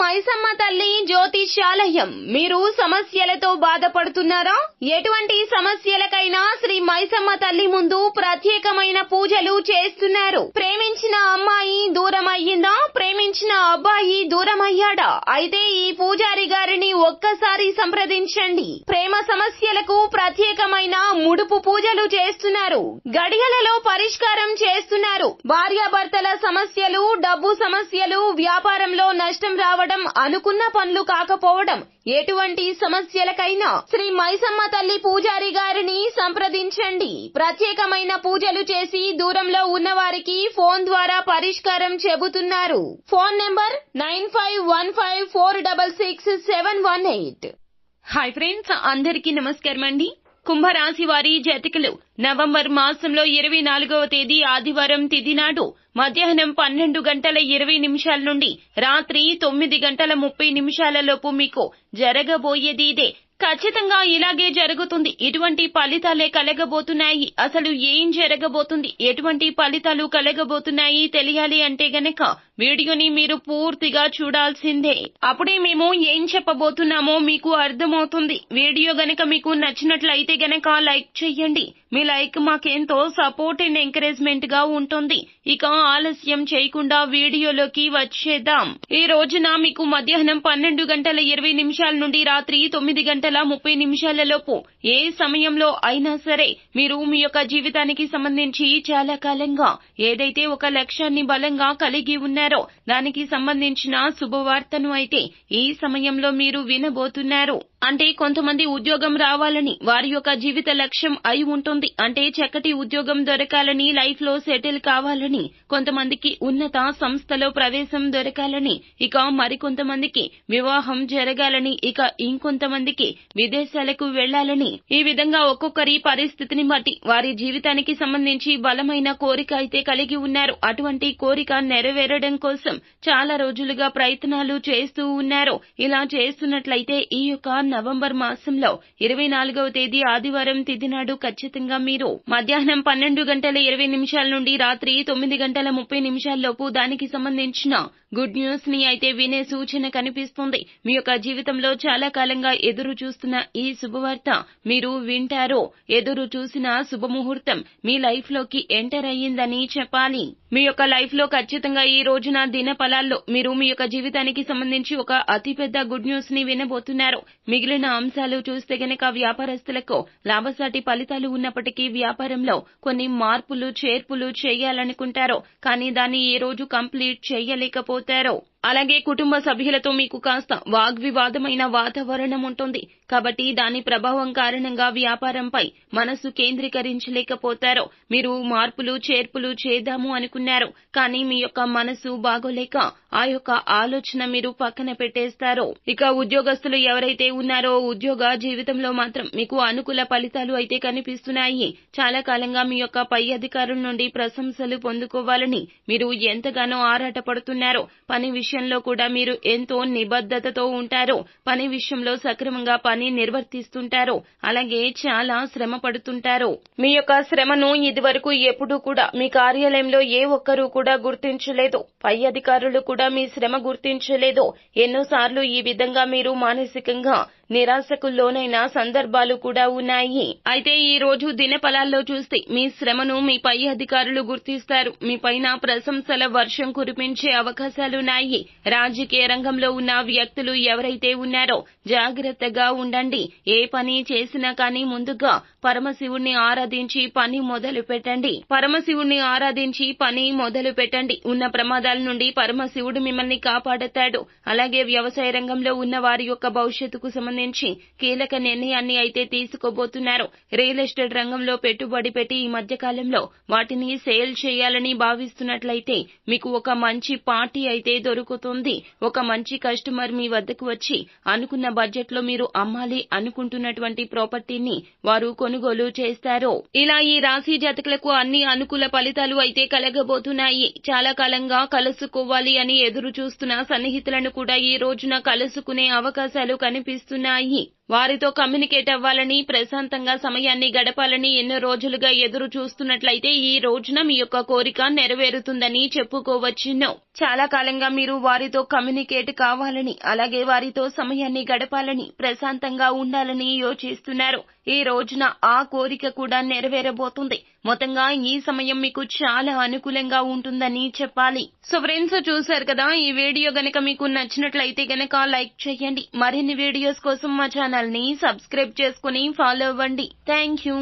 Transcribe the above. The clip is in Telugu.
మైసమ్మ తల్లి జ్యోతిష్యాలయం. మీరు సమస్యలతో బాధపడుతున్నారా? ఎటువంటి సమస్యలకైనా శ్రీ మైసమ్మ తల్లి ముందు ప్రత్యేకమైన పూజలు చేస్తున్నారు. ప్రేమించిన అమ్మాయి దూరం అయ్యిందా? ప్రేమించిన అబ్బాయి దూరం అయ్యాడా? అయితే ఈ పూజారి గారిని ఒక్కసారి సంప్రదించండి. ప్రేమ సమస్యలకు ప్రత్యేకమైన ముడుపు పూజలు చేస్తున్నారు. గడియలలో పరిష్కారం చేస్తున్నారు. భార్యాభర్తల సమస్యలు, డబ్బు సమస్యలు, వ్యాపారంలో నష్టం రావడం, అనుకున్న పనులు కాకపోవడం, ఎటువంటి సమస్యలకైనా శ్రీ మైసమ్మ తల్లి పూజారి గారిని సంప్రదించండి. ప్రత్యేకమైన పూజలు చేసి దూరంలో ఉన్న వారికి ఫోన్ ద్వారా పరిష్కారం చెబుతున్నారు. Phone number 9515466718. హాయ్ ఫ్రెండ్స్, అందరికీ నమస్కారం అండి. కుంభరాశి వారి జాతకులు నవంబర్ మాసంలో 24వ తేదీ ఆదివారం తిథి నాడు మధ్యాహ్నం 12:20 నుండి రాత్రి 9:30 లోపు మీకు జరగబోయేది ఇదే. ఖచ్చితంగా ఇలాగే జరుగుతుంది. ఇటువంటి ఫలితాలే కలగబోతున్నాయి. అసలు ఏం జరగబోతుంది, ఎటువంటి ఫలితాలు కలగబోతున్నాయి తెలియాలి అంటే గనక వీడియోని మీరు పూర్తిగా చూడాల్సిందే. అప్పుడే మేము ఏం చెప్పబోతున్నామో మీకు అర్థమవుతుంది. వీడియో గనక మీకు నచ్చినట్లయితే గనక లైక్ చేయండి. మీ లైక్ మాకెంతో సపోర్ట్ అండ్ ఎంకరేజ్మెంట్ గా ఉంటుంది. ఇక ఆలస్యం చేయకుండా వీడియోలోకి వచ్చేద్దాం. ఈ రోజున మీకు మధ్యాహ్నం 12:20 నుండి రాత్రి 9:30 లోపు ఏ సమయంలో అయినా సరే మీరు మీ యొక్క జీవితానికి సంబంధించి చాలా కాలంగా ఏదైతే ఒక లక్ష్యాన్ని బలంగా కలిగి ఉన్నారో దానికి సంబంధించిన శుభవార్తను అయితే ఈ సమయంలో మీరు వినబోతున్నారు. అంటే కొంతమంది ఉద్యోగం రావాలని వారి యొక్క జీవిత లక్ష్యం అయి ఉంటుంది. అంటే చక్కటి ఉద్యోగం దొరకాలని, లైఫ్ లో సెటిల్ కావాలని, కొంతమందికి ఉన్నత సంస్థలో ప్రవేశం దొరకాలని, ఇక మరికొంతమందికి వివాహం జరగాలని, ఇక ఇంకొంతమందికి విదేశాలకు వెళ్లాలని, ఈ విధంగా ఒక్కొక్కరి పరిస్థితిని బట్టి వారి జీవితానికి సంబంధించి బలమైన కోరిక అయితే కలిగి ఉన్నారు. అటువంటి కోరిక నెరవేరడం కోసం చాలా రోజులుగా ప్రయత్నాలు చేస్తూ ఉన్నారు. ఇలా చేస్తున్నట్లయితే ఈ యొక్క నవంబర్ మాసంలో 24వ తేదీ ఆదివారం తిథి నాడు ఖచ్చితంగా మీరు మధ్యాహ్నం 12:20 నుండి రాత్రి 9:30 లోపు దానికి సంబంధించిన గుడ్ న్యూస్ ని అయితే వినే సూచన కనిపిస్తుంది. మీ యొక్క జీవితంలో చాలా కాలంగా ఎదురు చూస్తున్న ఈ శుభవార్త మీరు వింటారు. ఎదురు చూసిన శుభముహూర్తం మీ లైఫ్ లోకి ఎంటర్ అయ్యిందని చెప్పాలి. మీ యొక్క లైఫ్ లో ఖచ్చితంగా ఈ రోజున దిన ఫలాల్లో మీరు మీ యొక్క జీవితానికి సంబంధించి ఒక అతిపెద్ద గుడ్ న్యూస్ ని వినబోతున్నారు. మిగిలిన అంశాలు చూస్తే గనక వ్యాపారస్తులకు లాభసాటి ఫలితాలు ఉన్నప్పటికీ వ్యాపారంలో కొన్ని మార్పులు చేర్పులు చేయాలనుకుంటారు. కానీ దాన్ని ఈ రోజు కంప్లీట్ చేయలేకపోతారు. అలాగే కుటుంబ సభ్యులతో మీకు కాస్త వాగ్వివాదమైన వాతావరణం ఉంటుంది. కాబట్టి దాని ప్రభావం కారణంగా వ్యాపారంపై మనసు కేంద్రీకరించలేకపోతారు. మీరు మార్పులు చేర్పులు చేద్దాము అనుకున్నారు. కానీ మీ యొక్క మనసు బాగోలేక ఆ యొక్క ఆలోచన మీరు పక్కన పెట్టేస్తారు. ఇక ఉద్యోగస్తులు ఎవరైతే ఉన్నారో ఉద్యోగ జీవితంలో మాత్రం మీకు అనుకూల ఫలితాలు అయితే కనిపిస్తున్నాయి. చాలా కాలంగా మీ యొక్క పై అధికారుల నుండి ప్రశంసలు పొందుకోవాలని మీరు ఎంతగానో ఆరాటపడుతున్నారు. పని విషయంలో కూడా మీరు ఎంతో నిబద్ధతతో ఉంటారు. పని విషయంలో సక్రమంగా పని నిర్వర్తిస్తుంటారు. అలాగే చాలా శ్రమ పడుతుంటారు. మీ యొక్క శ్రమను ఇదివరకు ఎప్పుడూ కూడా మీ కార్యాలయంలో ఏ ఒక్కరూ కూడా గుర్తించలేదు. పై అధికారులు కూడా మీ శ్రమ గుర్తించలేదు. ఎన్నోసార్లు ఈ విధంగా మీరు మానసికంగా నిరాశకు లోనైన సందర్భాలు కూడా ఉన్నాయి. అయితే ఈ రోజు దినఫలాల్లో చూస్తే మీ శ్రమను మీ పై అధికారులు గుర్తిస్తారు. మీ పైన ప్రశంసల వర్షం కురిపించే అవకాశాలున్నాయి. రాజకీయ రంగంలో ఉన్న వ్యక్తులు ఎవరైతే ఉన్నారో జాగ్రత్తగా ఉండండి. ఏ పని చేసినా కానీ ముందుగా పరమశివుణ్ణి ఆరాధించి పని మొదలు పెట్టండి. పరమశివుణ్ణి ఆరాధించి పని మొదలు పెట్టండి. ఉన్న ప్రమాదాల నుండి పరమశివుడు మిమ్మల్ని కాపాడతాడు. అలాగే వ్యవసాయ రంగంలో ఉన్న వారి యొక్క భవిష్యత్తుకు సంబంధించి కీలక నిర్ణయాన్ని అయితే తీసుకోబోతున్నారు. రియల్ ఎస్టేట్ రంగంలో పెట్టుబడి పెట్టి ఈ మధ్య కాలంలో వాటిని సేల్ చేయాలని భావిస్తున్నట్లయితే మీకు ఒక మంచి పార్టీ అయితే దొరుకుతుంది. ఒక మంచి కస్టమర్ మీ వద్దకు వచ్చి అనుకున్న బడ్జెట్ లో మీరు అమ్మాలి అనుకుంటున్నటువంటి ప్రాపర్టీని వారు కొనుగోలు చేస్తారు. ఇలా ఈ రాశి జాతకులకు అన్ని అనుకూల ఫలితాలు అయితే కలగబోతున్నాయి. చాలా కాలంగా కలుసుకోవాలి అని ఎదురు చూస్తున్న సన్నిహితులను కూడా ఈ రోజున కలుసుకునే అవకాశాలు కనిపిస్తున్నాయి. వారితో కమ్యూనికేట్ అవ్వాలని, ప్రశాంతంగా సమయాన్ని గడపాలని ఎన్నో రోజులుగా ఎదురు చూస్తున్నట్లయితే ఈ రోజున మీ యొక్క కోరిక నెరవేరుతుందని చెప్పుకోవచ్చును. చాలా కాలంగా మీరు వారితో కమ్యూనికేట్ కావాలని, అలాగే వారితో సమయాన్ని గడపాలని, ప్రశాంతంగా ఉండాలని యోచిస్తున్నారు. ఈ రోజున ఆ కోరిక కూడా నెరవేరబోతుంది. మొత్తంగా ఈ సమయం మీకు చాలా అనుకూలంగా ఉంటుందని చెప్పాలి. సో ఫ్రెండ్స్, చూశారు కదా, ఈ వీడియో గనక మీకు నచ్చినట్లయితే గనక లైక్ చేయండి. మరిన్ని వీడియోస్ కోసం మా ఛానల్ ని సబ్స్క్రైబ్ చేసుకుని ఫాలో అవ్వండి. Thank you.